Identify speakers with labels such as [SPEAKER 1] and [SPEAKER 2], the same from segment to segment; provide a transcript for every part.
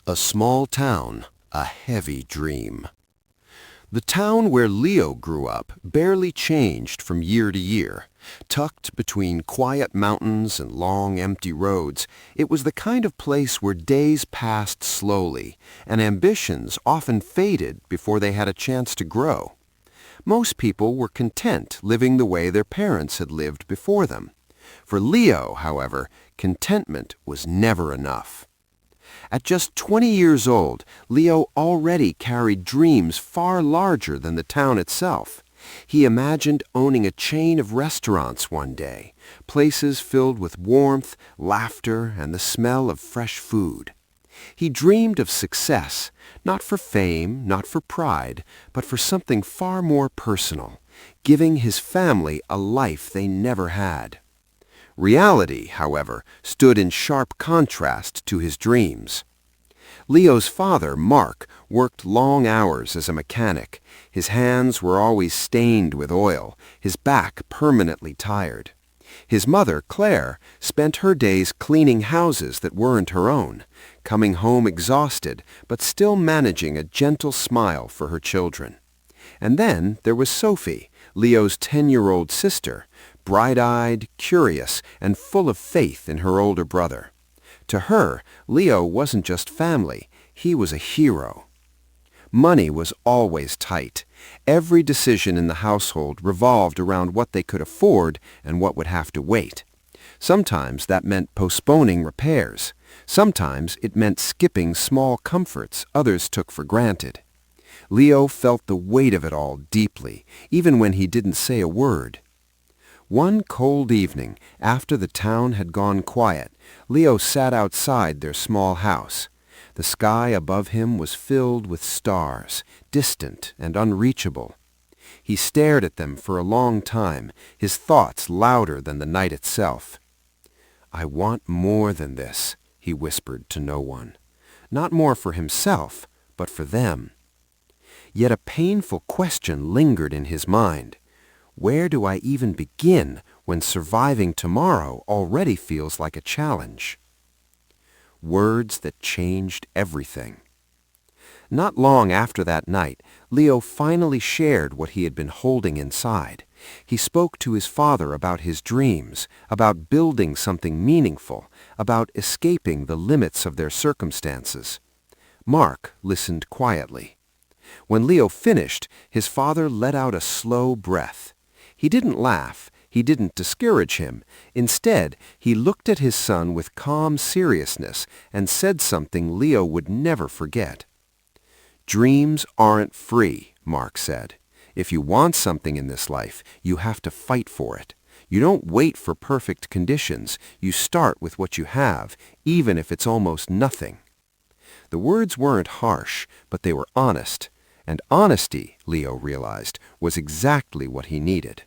[SPEAKER 1] A small town, a heavy dream. The town where Leo grew up barely changed from year to year. Tucked between quiet mountains and long empty roads, it was the kind of place where days passed slowly and ambitions often faded before they had a chance to grow. Most people were content living the way their parents had lived before them. For Leo, however, contentment was never enough. At just 20 years old, Leo already carried dreams far larger than the town itself. He imagined owning a chain of restaurants one day, places filled with warmth, laughter, and the smell of fresh food. He dreamed of success, not for fame, not for pride, but for something far more personal, giving his family a life they never had. Reality, however, stood in sharp contrast to his dreams. Leo's father, Mark, worked long hours as a mechanic. His hands were always stained with oil, his back permanently tired. His mother, Claire, spent her days cleaning houses that weren't her own, coming home exhausted but still managing a gentle smile for her children. And then there was Sophie, Leo's 10-year-old sister, bright-eyed, curious, and full of faith in her older brother. To her, Leo wasn't just family, he was a hero. Money was always tight. Every decision in the household revolved around what they could afford and what would have to wait. Sometimes that meant postponing repairs. Sometimes it meant skipping small comforts others took for granted. Leo felt the weight of it all deeply, even when he didn't say a word. One cold evening, after the town had gone quiet, Leo sat outside their small house. The sky above him was filled with stars, distant and unreachable. He stared at them for a long time, his thoughts louder than the night itself. "I want more than this," he whispered to no one. Not more for himself, but for them. Yet a painful question lingered in his mind. Where do I even begin when surviving tomorrow already feels like a challenge? Words that changed everything. Not long after that night, Leo finally shared what he had been holding inside. He spoke to his father about his dreams, about building something meaningful, about escaping the limits of their circumstances. Mark listened quietly. When Leo finished, his father let out a slow breath. He didn't laugh, he didn't discourage him. Instead, he looked at his son with calm seriousness and said something Leo would never forget. "Dreams aren't free," Mark said. "If you want something in this life, you have to fight for it. You don't wait for perfect conditions. You start with what you have, even if it's almost nothing." The words weren't harsh, but they were honest. And honesty, Leo realized, was exactly what he needed.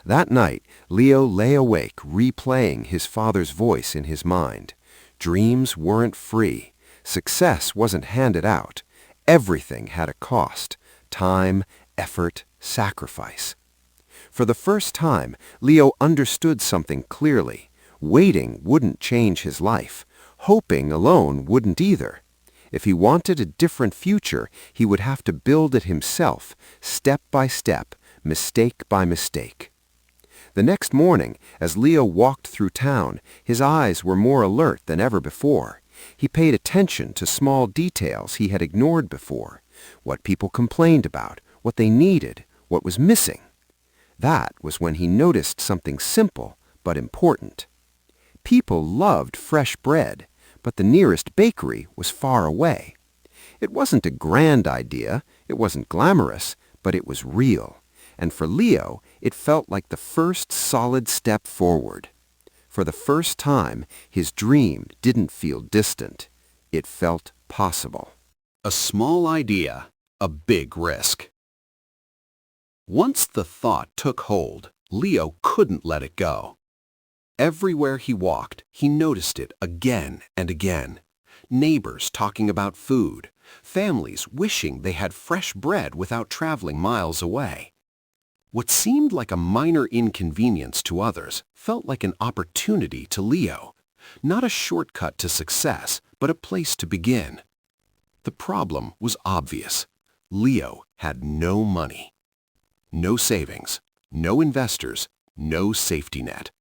[SPEAKER 1] That night, Leo lay awake, replaying his father's voice in his mind. Dreams weren't free. Success wasn't handed out. Everything had a cost: time, effort, sacrifice. For the first time, Leo understood something clearly. Waiting wouldn't change his life. Hoping alone wouldn't either. If he wanted a different future, he would have to build it himself, step by step, mistake by mistake. The next morning, as Leo walked through town, his eyes were more alert than ever before. He paid attention to small details he had ignored before, what people complained about, what they needed, what was missing. That was when he noticed something simple but important. People loved fresh bread, but the nearest bakery was far away. It wasn't a grand idea, it wasn't glamorous, but it was real. And for Leo, it felt like the first solid step forward. For the first time, his dream didn't feel distant. It felt possible.
[SPEAKER 2] A small idea, a big risk. Once the thought took hold, Leo couldn't let it go. Everywhere he walked, he noticed it again and again. Neighbors talking about food, families wishing they had fresh bread without traveling miles away. What seemed like a minor inconvenience to others felt like an opportunity to Leo. Not a shortcut to success, but a place to begin. The problem was obvious. Leo had no money. No savings, no investors, no safety net.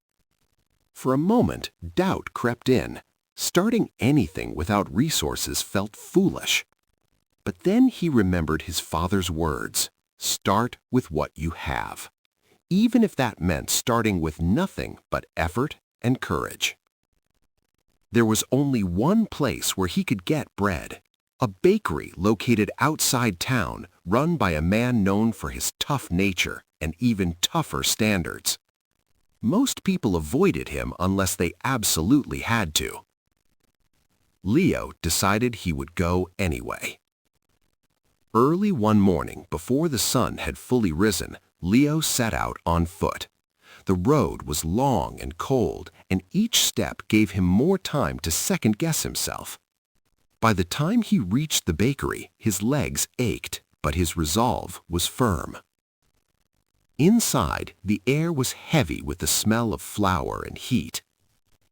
[SPEAKER 2] For a moment, doubt crept in. Starting anything without resources felt foolish. But then he remembered his father's words, "Start with what you have," even if that meant starting with nothing but effort and courage. There was only one place where he could get bread, a bakery located outside town run by a man known for his tough nature and even tougher standards. Most people avoided him unless they absolutely had to. Leo decided he would go anyway. Early one morning, before the sun had fully risen, Leo set out on foot. The road was long and cold, and each step gave him more time to second-guess himself. By the time he reached the bakery, his legs ached, but his resolve was firm. Inside, the air was heavy with the smell of flour and heat.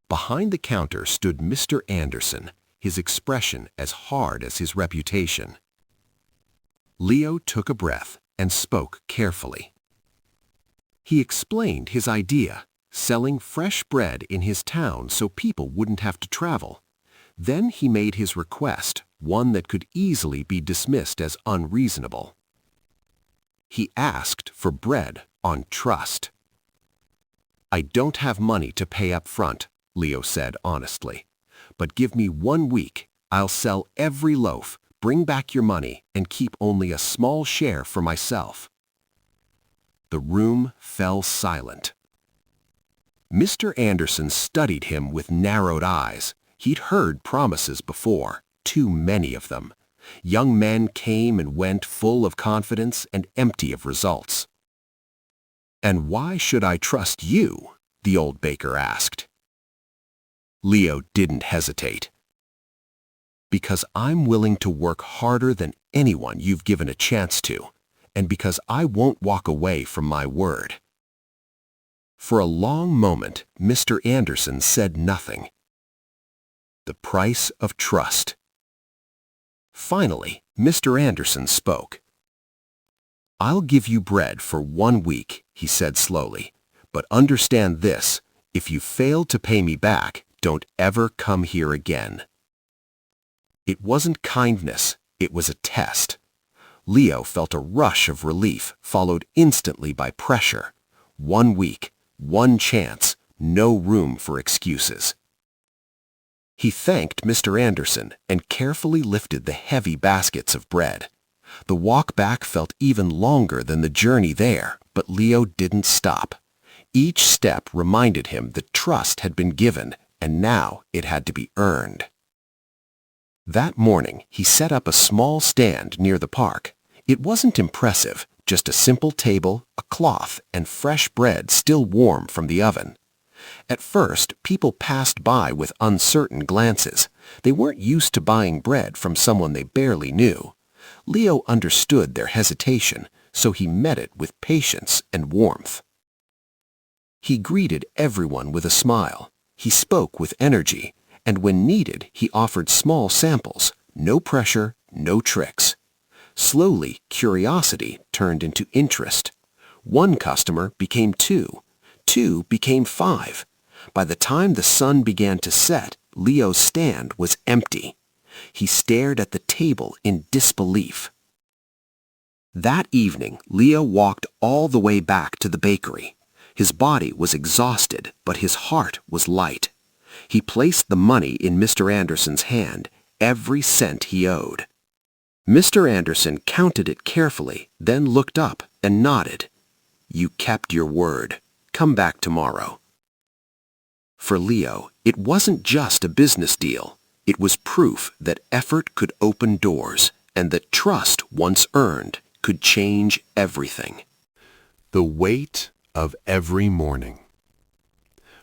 [SPEAKER 2] Behind the counter stood Mr. Anderson, his expression as hard as his reputation. Leo took a breath and spoke carefully. He explained his idea, selling fresh bread in his town so people wouldn't have to travel. Then he made his request, one that could easily be dismissed as unreasonable. He asked for bread on trust. "I don't have money to pay up front," Leo said honestly. "But give me 1 week. I'll sell every loaf, bring back your money, and keep only a small share for myself." The room fell silent. Mr. Anderson studied him with narrowed eyes. He'd heard promises before, too many of them. Young men came and went full of confidence and empty of results. "And why should I trust you?" the old baker asked. Leo didn't hesitate. "Because I'm willing to work harder than anyone you've given a chance to, and because I won't walk away from my word." For a long moment, Mr. Anderson said nothing. The price of trust. Finally, Mr. Anderson spoke. "I'll give you bread for 1 week," he said slowly, "but understand this, if you fail to pay me back, don't ever come here again." It wasn't kindness, it was a test. Leo felt a rush of relief, followed instantly by pressure. 1 week, 1 chance, no room for excuses. He thanked Mr. Anderson and carefully lifted the heavy baskets of bread. The walk back felt even longer than the journey there, but Leo didn't stop. Each step reminded him that trust had been given, and now it had to be earned. That morning, he set up a small stand near the park. It wasn't impressive, just a simple table, a cloth, and fresh bread still warm from the oven. At first, people passed by with uncertain glances. They weren't used to buying bread from someone they barely knew. Leo understood their hesitation, so he met it with patience and warmth. He greeted everyone with a smile. He spoke with energy, and when needed, he offered small samples. No pressure, no tricks. Slowly, curiosity turned into interest. 1 customer became 2. 2 became 5. By the time the sun began to set, Leo's stand was empty. He stared at the table in disbelief. That evening, Leo walked all the way back to the bakery. His body was exhausted, but his heart was light. He placed the money in Mr. Anderson's hand, every cent he owed. Mr. Anderson counted it carefully, then looked up and nodded. "You kept your word. Come back tomorrow." For Leo, it wasn't just a business deal. It was proof that effort could open doors, and that trust, once earned, could change everything.
[SPEAKER 1] The weight of every morning.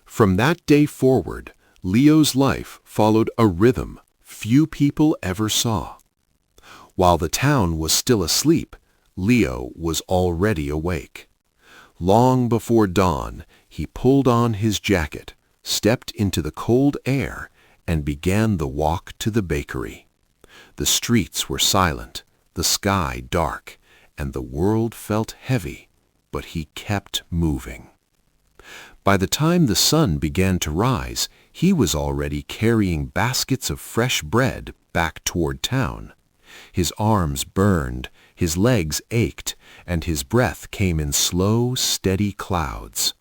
[SPEAKER 1] From that day forward, Leo's life followed a rhythm few people ever saw. While the town was still asleep, Leo was already awake. Long before dawn, he pulled on his jacket, stepped into the cold air,
[SPEAKER 2] and began the walk to the bakery. The streets were silent, the sky dark, and the world felt heavy, but he kept moving. By the time the sun began to rise, he was already carrying baskets of fresh bread back toward town. His arms burned, his legs ached, and his breath came in slow, steady clouds.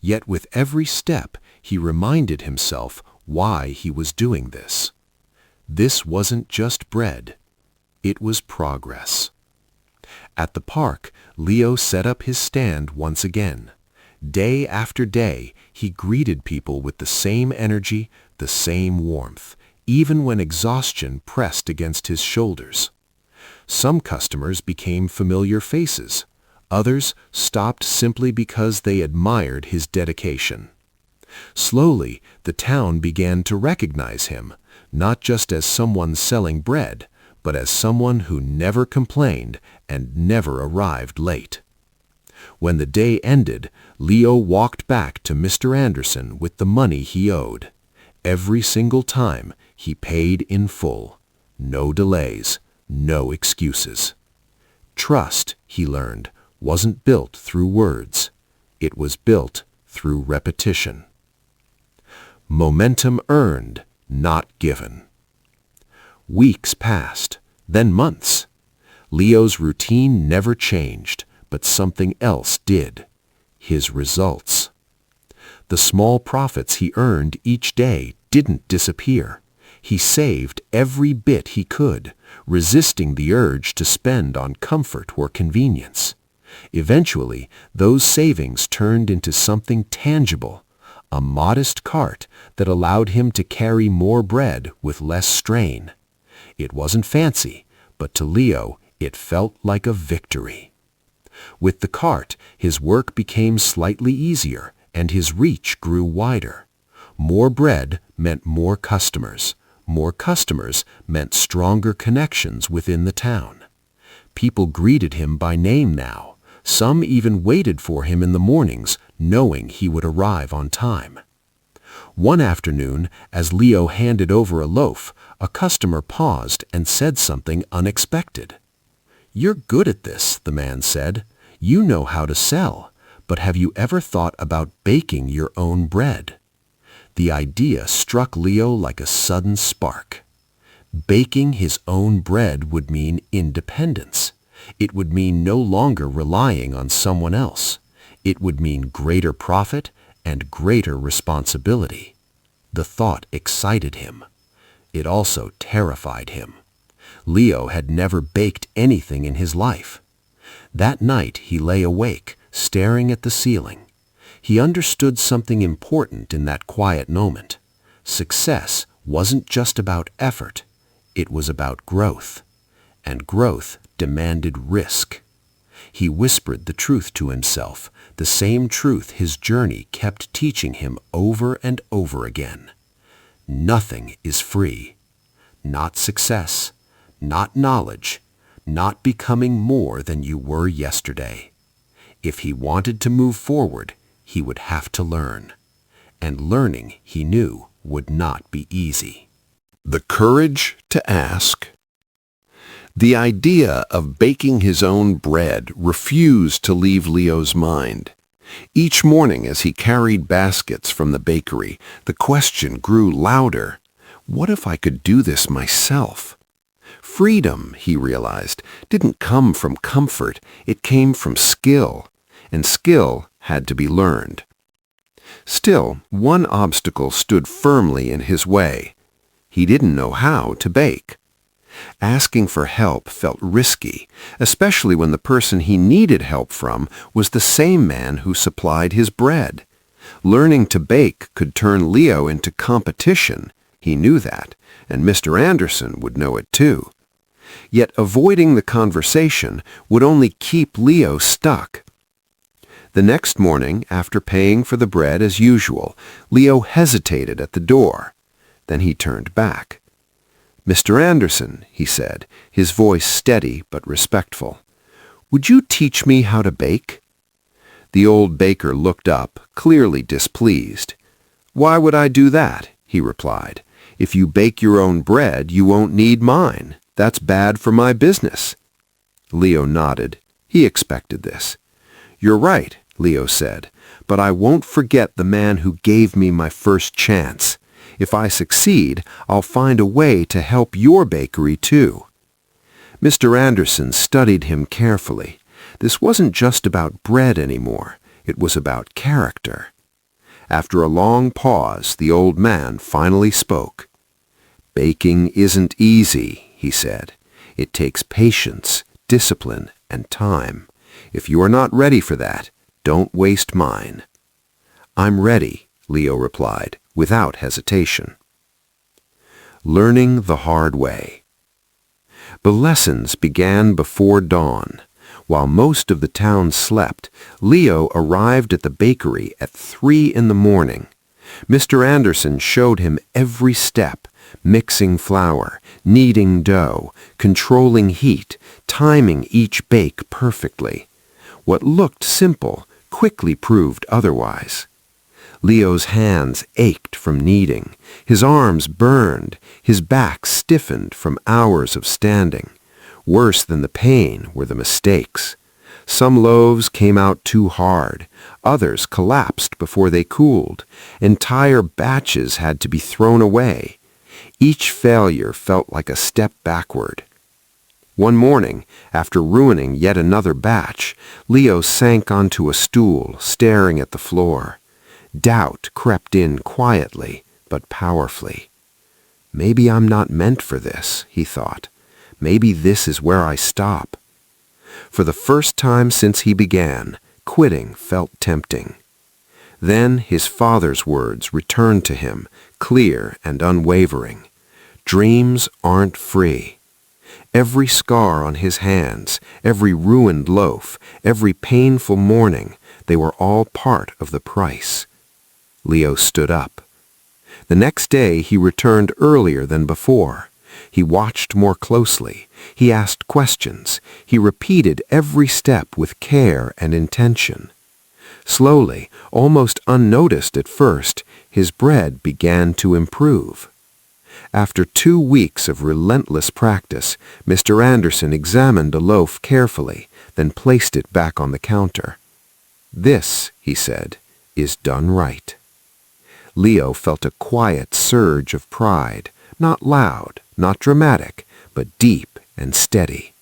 [SPEAKER 2] Yet with every step, he reminded himself why he was doing this. This wasn't just bread. It was progress. At the park, Leo set up his stand once again. Day after day, he greeted people with the same energy, the same warmth, even when exhaustion pressed against his shoulders. Some customers became familiar faces. Others stopped simply because they admired his dedication. Slowly, the town began to recognize him, not just as someone selling bread, but as someone who never complained and never arrived late. When the day ended, Leo walked back to Mr. Anderson with the money he owed. Every single time, he paid in full. No delays, no excuses. Trust, he learned, wasn't built through words. It was built through repetition. Momentum earned, not given. Weeks passed, then months. Leo's routine never changed, but something else did. His results. The small profits he earned each day didn't disappear. He saved every bit he could, resisting the urge to spend on comfort or convenience. Eventually, those savings turned into something tangible, a modest cart that allowed him to carry more bread with less strain. It wasn't fancy, but to Leo, it felt like a victory. With the cart, his work became slightly easier, and his reach grew wider. More bread meant more customers. More customers meant stronger connections within the town. People greeted him by name now. Some even waited for him in the mornings, knowing he would arrive on time. One afternoon, as Leo handed over a loaf, a customer paused and said something unexpected. "You're good at this," the man said. "You know how to sell, but have you ever thought about baking your own bread?" The idea struck Leo like a sudden spark. Baking his own bread would mean independence. It would mean no longer relying on someone else. It would mean greater profit and greater responsibility. The thought excited him. It also terrified him. Leo had never baked anything in his life. That night he lay awake, staring at the ceiling. He understood something important in that quiet moment. Success wasn't just about effort. It was about growth. And growth demanded risk. He whispered the truth to himself, the same truth his journey kept teaching him over and over again. Nothing is free. Not success, not knowledge, not becoming more than you were yesterday. If he wanted to move forward, he would have to learn. And learning, he knew, would not be easy. The courage to ask. The idea of baking his own bread refused to leave Leo's mind. Each morning as he carried baskets from the bakery, the question grew louder. What if I could do this myself? Freedom, he realized, didn't come from comfort. It came from skill, and skill had to be learned. Still, one obstacle stood firmly in his way. He didn't know how to bake. Asking for help felt risky, especially when the person he needed help from was the same man who supplied his bread. Learning to bake could turn Leo into competition. He knew that, and Mr. Anderson would know it too. Yet avoiding the conversation would only keep Leo stuck. The next morning, after paying for the bread as usual, Leo hesitated at the door. Then he turned back. "Mr. Anderson," he said, his voice steady but respectful, "would you teach me how to bake?" The old baker looked up, clearly displeased. "Why would I do that?" he replied.
[SPEAKER 1] If you bake your own bread, you won't need mine. That's bad for my business." Leo nodded. He expected this. "You're right," Leo said, "but I won't forget the man who gave me my first chance. If I succeed, I'll find a way to help your bakery too." Mr. Anderson studied him carefully. This wasn't just about bread anymore. It was about character. After a long pause, the old man finally spoke. "Baking isn't easy," he said. "It takes patience, discipline, and time. If you are not ready for that, don't waste mine." "I'm ready," Leo replied, without hesitation. Learning the hard way. The lessons began before dawn. While most of the town slept, Leo arrived at the bakery at 3 in the morning. Mr. Anderson showed him every step, mixing flour, kneading dough, controlling heat, timing each bake perfectly. What looked simple quickly proved otherwise. Leo's hands ached from kneading, his arms burned, his back stiffened from hours of standing. Worse than the pain were the mistakes. Some loaves came out too hard, others collapsed before they cooled. Entire batches had to be thrown away. Each failure felt like a step backward. One morning, after ruining yet another batch, Leo sank onto a stool, staring at the floor. Doubt crept in quietly, but powerfully. "Maybe I'm not meant for this," he thought. "Maybe this is where I stop." For the first time since he began, quitting felt tempting. Then his father's words returned to him, clear and unwavering. Dreams aren't free. Every scar on his hands, every ruined loaf, every painful morning, they were all part of the price. Leo stood up. The next day he returned earlier than before. He watched more closely. He asked questions. He repeated every step with care and intention. Slowly, almost unnoticed at first, his bread began to improve. After 2 weeks of relentless practice, Mr. Anderson examined a loaf carefully, then placed it back on the counter. "This," he said, "is done right." Leo felt a quiet surge of pride, not loud, not dramatic, but deep and steady.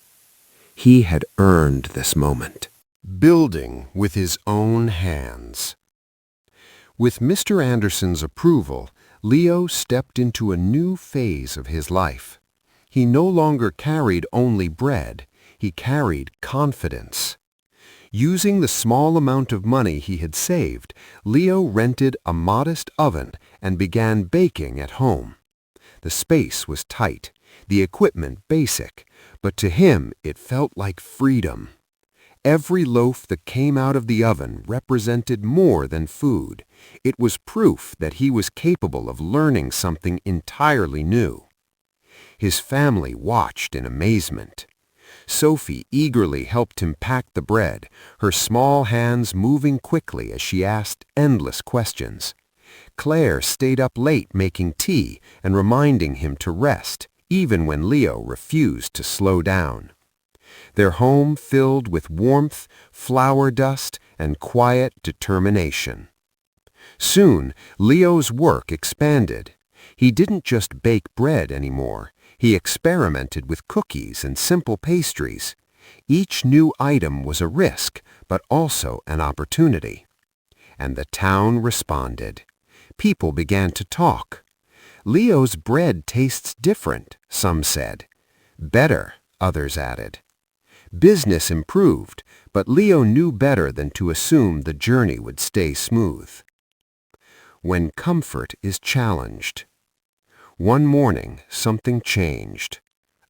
[SPEAKER 1] He had earned this moment. Building with his own hands. With Mr. Anderson's approval, Leo stepped into a new phase of his life. He no longer carried only bread, he carried confidence. Using the small amount of money he had saved, Leo rented a modest oven and began baking at home. The space was tight, the equipment basic, but to him it felt like freedom. Every loaf that came out of the oven represented more than food. It was proof that he was capable of learning something entirely new. His family watched in amazement. Sophie eagerly helped him pack the bread, her small hands moving quickly as she asked endless questions. Claire stayed up late making tea and reminding him to rest, even when Leo refused to slow down. Their home filled with warmth, flour dust, and quiet determination. Soon, Leo's work expanded. He didn't just bake bread anymore. He experimented with cookies and simple pastries. Each new item was a risk, but also an opportunity. And the town responded. People began to talk. "Leo's bread tastes different," some said. "Better," others added. Business improved, but Leo knew better than to assume the journey would stay smooth. When comfort is challenged. One morning, something changed.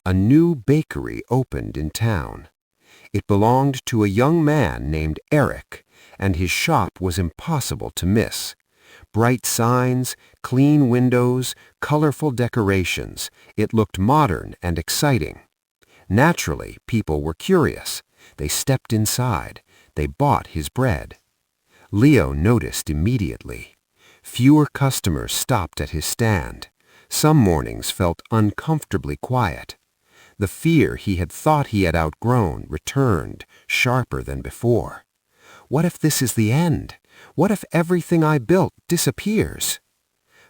[SPEAKER 1] A new bakery opened in town. It belonged to a young man named Eric, and his shop was impossible to miss. Bright signs, clean windows, colorful decorations. It looked modern and exciting. Naturally, people were curious. They stepped inside. They bought his bread. Leo noticed immediately. Fewer customers stopped at his stand. Some mornings felt uncomfortably quiet. The fear he had thought he had outgrown returned, sharper than before. What if this is the end? What if everything I built disappears?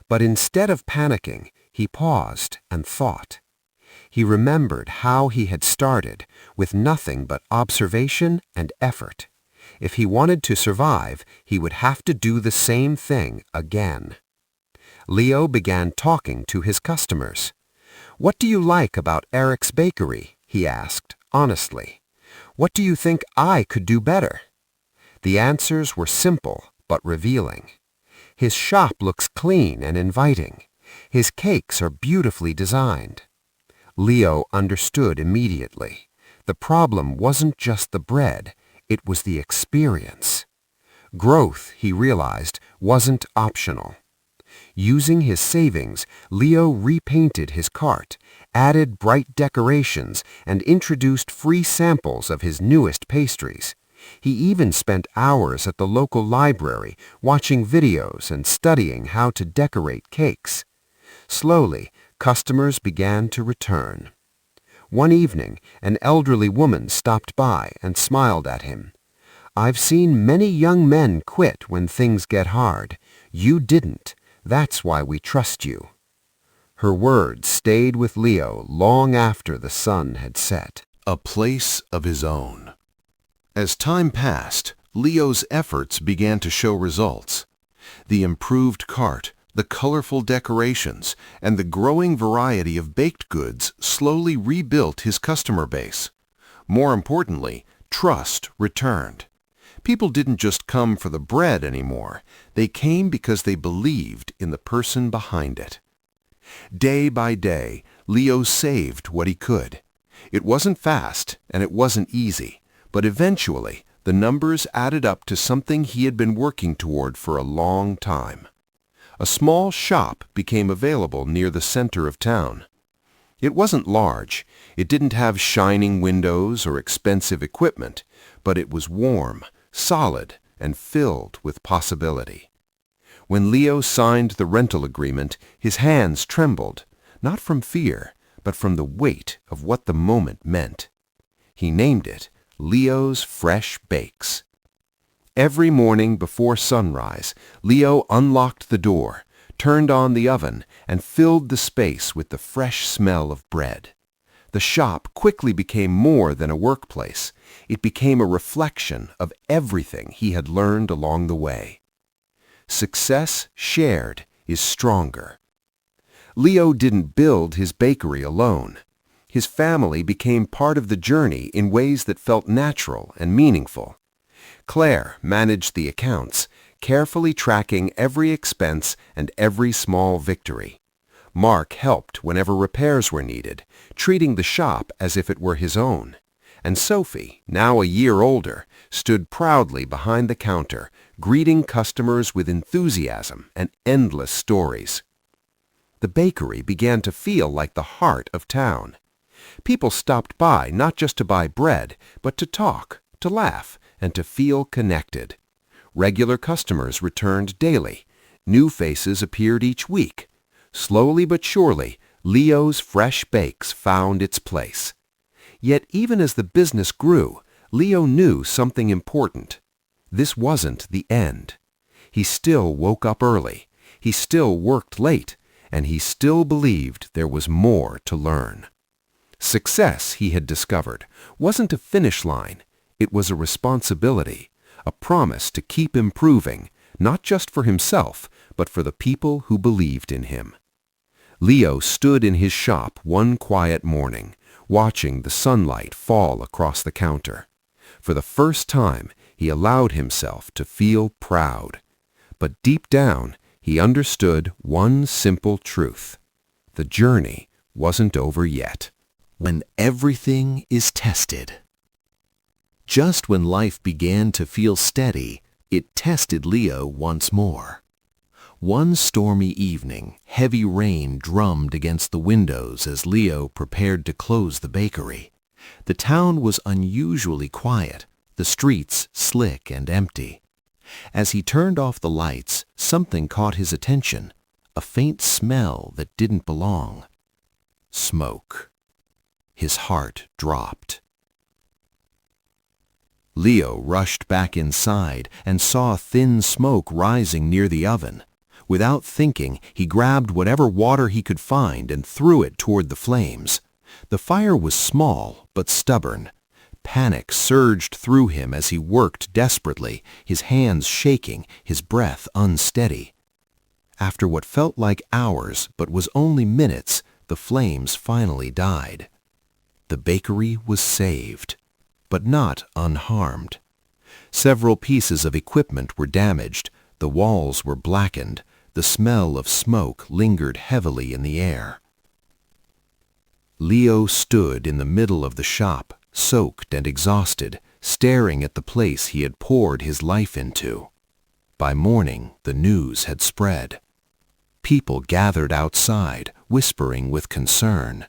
[SPEAKER 1] But instead of panicking, he paused and thought. He remembered how he had started, with nothing but observation and effort. If he wanted to survive, he would have to do the same thing again. Leo began talking to his customers. "What do you like about Eric's bakery?" he asked, honestly. "What do you think I could do better?" The answers were simple but revealing. "His shop looks clean and inviting. His cakes are beautifully designed." Leo understood immediately. The problem wasn't just the bread, it was the experience. Growth, he realized, wasn't optional. Using his savings, Leo repainted his cart, added bright decorations, and introduced free samples of his newest pastries. He even spent hours at the local library watching videos and studying how to decorate cakes. Slowly, customers began to return. One evening, an elderly woman stopped by and smiled at him. "I've seen many young men quit when things get hard. You didn't. That's why we trust you." Her words stayed with Leo long after the sun had set.
[SPEAKER 2] A place of his own. As time passed, Leo's efforts began to show results. The improved cart, the colorful decorations, and the growing variety of baked goods slowly rebuilt his customer base. More importantly, trust returned. People didn't just come for the bread anymore. They came because they believed in the person behind it. Day by day, Leo saved what he could. It wasn't fast and it wasn't easy, but eventually the numbers added up to something he had been working toward for a long time. A small shop became available near the center of town. It wasn't large. It didn't have shining windows or expensive equipment, but it was warm, solid, and filled with possibility. When Leo signed the rental agreement, his hands trembled, not from fear, but from the weight of what the moment meant. He named it Leo's Fresh Bakes. Every morning before sunrise, Leo unlocked the door, turned on the oven, and filled the space with the fresh smell of bread. The shop quickly became more than a workplace. It became a reflection of everything he had learned along the way. Success shared is stronger. Leo didn't build his bakery alone. His family became part of the journey in ways that felt natural and meaningful. Claire managed the accounts, carefully tracking every expense and every small victory. Mark helped whenever repairs were needed, treating the shop as if it were his own. And Sophie, now a year older, stood proudly behind the counter, greeting customers with enthusiasm and endless stories. The bakery began to feel like the heart of town. People stopped by not just to buy bread, but to talk, to laugh, and to feel connected. Regular customers returned daily. New faces appeared each week. Slowly but surely, Leo's Fresh Bakes found its place. Yet even as the business grew, Leo knew something important. This wasn't the end. He still woke up early. He still worked late. And he still believed there was more to learn. Success, he had discovered, wasn't a finish line. It was a responsibility, a promise to keep improving, not just for himself, but for the people who believed in him. Leo stood in his shop one quiet morning, watching the sunlight fall across the counter. For the first time, he allowed himself to feel proud. But deep down, he understood one simple truth. The journey wasn't over yet. When everything is tested. Just when life began to feel steady, it tested Leo once more. One stormy evening, heavy rain drummed against the windows as Leo prepared to close the bakery. The town was unusually quiet, the streets slick and empty. As he turned off the lights, something caught his attention.
[SPEAKER 1] a faint smell that didn't belong. Smoke. His heart dropped. Leo rushed back inside and saw thin smoke rising near the oven. Without thinking, he grabbed whatever water he could find and threw it toward the flames. The fire was small but stubborn. Panic surged through him as he worked desperately, his hands shaking, his breath unsteady. After what felt like hours but was only minutes, the flames finally died. The bakery was saved, but not unharmed. Several pieces of equipment were damaged, the walls were blackened, the smell of smoke lingered heavily in the air. Leo stood in the middle of the shop, soaked and exhausted, staring at the place he had poured his life into. By morning, the news had spread. People gathered outside, whispering with concern.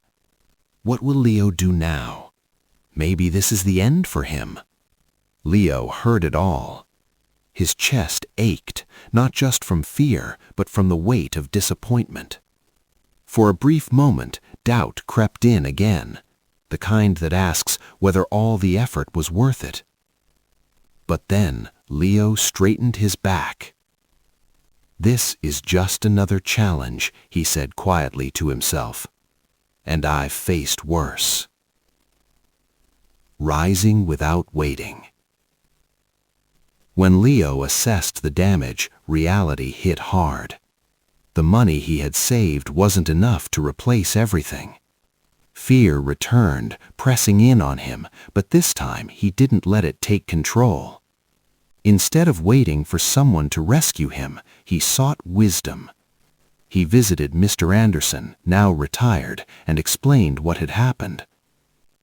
[SPEAKER 1] What will Leo do now? Maybe this is the end for him. Leo heard it all. His chest ached, not just from fear, but from the weight of disappointment. For a brief moment, doubt crept in again, the kind that asks whether all the effort was worth it. But then Leo straightened his back. "This is just another challenge," he said quietly to himself. "And I've faced worse." Rising without waiting. When Leo assessed the damage, reality hit hard. The money he had saved wasn't enough to replace everything. Fear returned, pressing in on him, but this time he didn't let it take control. Instead of waiting for someone to rescue him, he sought wisdom. He visited Mr. Anderson, now retired, and explained what had happened.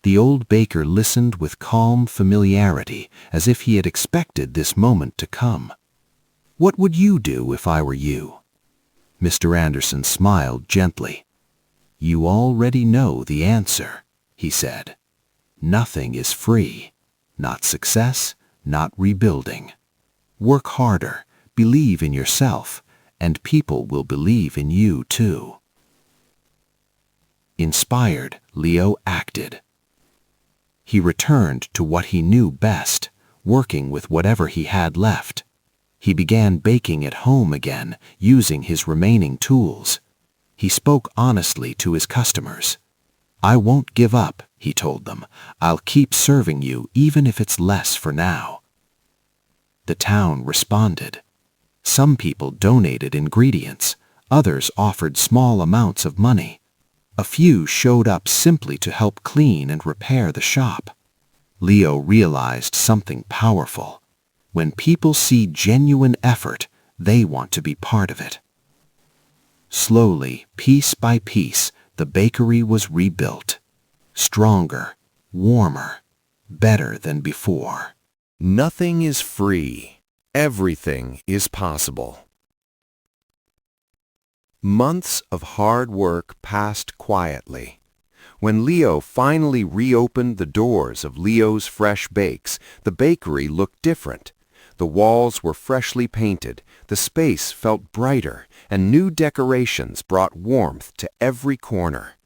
[SPEAKER 1] The old baker listened with calm familiarity, as if he had expected this moment to come. "What would you do if I were you?" Mr. Anderson smiled gently. "You already know the answer," he said. "Nothing is free. Not success, not rebuilding. Work harder, believe in yourself, and people will believe in you too." Inspired, Leo acted. He returned to what he knew best, working with whatever he had left. He began baking at home again, using his remaining tools. He spoke honestly to his customers. "I won't give up," he told them. "I'll keep serving you even if it's less for now." The town responded. Some people donated ingredients, others offered small amounts of money. A few showed up simply to help clean and repair the shop. Leo realized something powerful. When people see genuine effort, they want to be part of it. Slowly, piece by piece, the bakery was rebuilt. Stronger, warmer, better than before.
[SPEAKER 2] Nothing is free. Everything is possible. Months of hard work passed quietly. When Leo finally reopened the doors of Leo's Fresh Bakes, the bakery looked different. The walls were freshly painted, the space felt brighter, and new decorations brought warmth to every corner.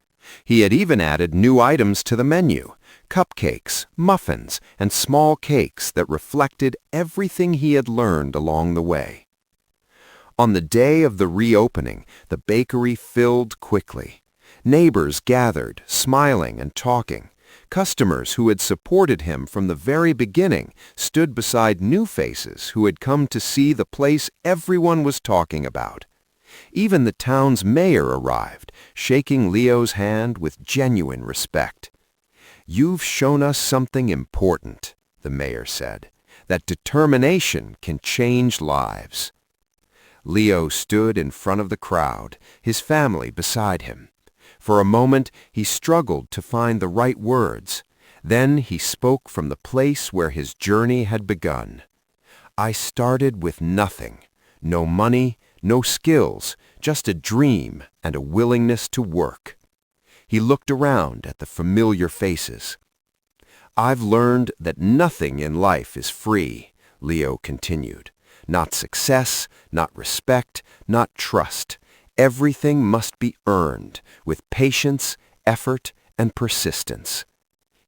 [SPEAKER 2] He had even added new items to the menu: cupcakes, muffins, and small cakes that reflected everything he had learned along the way. On the day of the reopening, the bakery filled quickly. Neighbors gathered, smiling and talking. Customers who had supported him from the very beginning stood beside new faces who had come to see the place everyone was talking about. Even the town's mayor arrived, shaking Leo's hand with genuine respect. "You've shown us something important," the mayor said, "that determination can change lives." Leo stood in front of the crowd, his family beside him. For a moment, he struggled to find the right words. Then he spoke from the place where his journey had begun. "I started with nothing. No money, no skills, just a dream and a willingness to work." He looked around at the familiar faces. "I've learned that nothing in life is free," Leo continued. "Not success, not respect, not trust.
[SPEAKER 1] Everything must be earned with patience, effort, and persistence.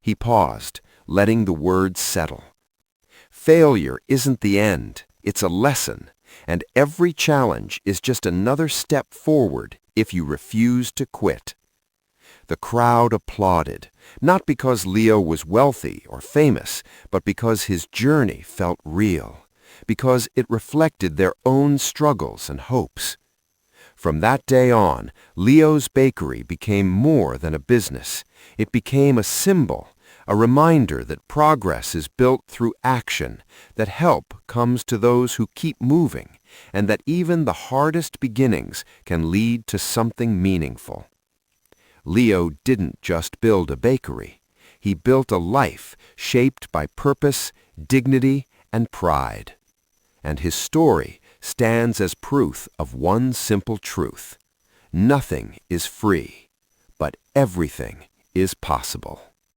[SPEAKER 1] He paused, letting the words settle. Failure isn't the end, it's a lesson, and every challenge is just another step forward if you refuse to quit. The crowd applauded, not because Leo was wealthy or famous, but because his journey felt real, because it reflected their own struggles and hopes. From that day on, Leo's Bakery became more than a business. It became a symbol, a reminder that progress is built through action, that help comes to those who keep moving, and that even the hardest beginnings can lead to something meaningful. Leo didn't just build a bakery. He built a life shaped by purpose, dignity, and pride. And his story stands as proof of one simple truth. Nothing is free, but everything is possible.